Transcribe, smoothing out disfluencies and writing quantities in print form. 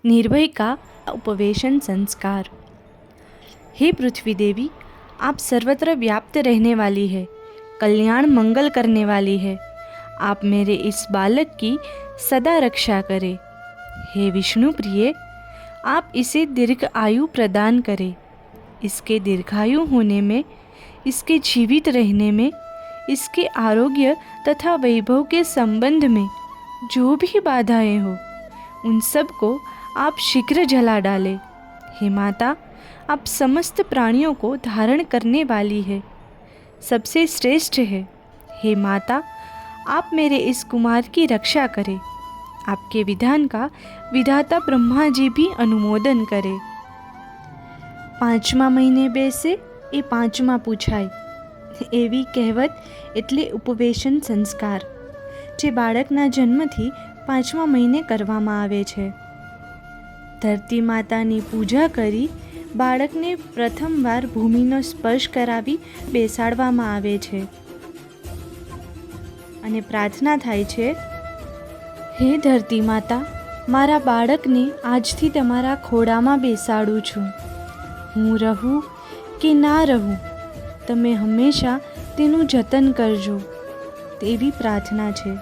निर्भय का उपवेशन संस्कार। हे पृथ्वी देवी, आप सर्वत्र व्याप्त रहने वाली है, कल्याण मंगल करने वाली है। आप मेरे इस बालक की सदा रक्षा करें। हे विष्णु प्रिय, आप इसे दीर्घ आयु प्रदान करें। इसके दीर्घायु होने में, इसके जीवित रहने में, इसके आरोग्य तथा वैभव के संबंध में जो भी बाधाएं हो, उन सब को आप शीघ्र जला डालें। हे माता, आप समस्त प्राणियों को धारण करने वाली है, सबसे श्रेष्ठ है। हे माता, आप मेरे इस कुमार की रक्षा करें। आपके विधान का विधाता ब्रह्मा जी भी अनुमोदन करे। 5મા મહિને બેસે એ 5મા પૂછાય, એવી કહેવત એટલે ઉપવેશન સંસ્કાર, જે બાળકના જન્મથી 5મા મહિને કરવામાં આવે છે। ધરતી માતાની પૂજા કરી બાળકને પ્રથમવાર ભૂમિનો સ્પર્શ કરાવી બેસાડવામાં આવે છે અને પ્રાર્થના થાય છે, હે ધરતી માતા, મારા બાળકને આજથી તમારા ખોળામાં બેસાડું છું। હું રહું કે ના રહું, તમે હંમેશા તેનું જતન કરજો, તેવી પ્રાર્થના છે।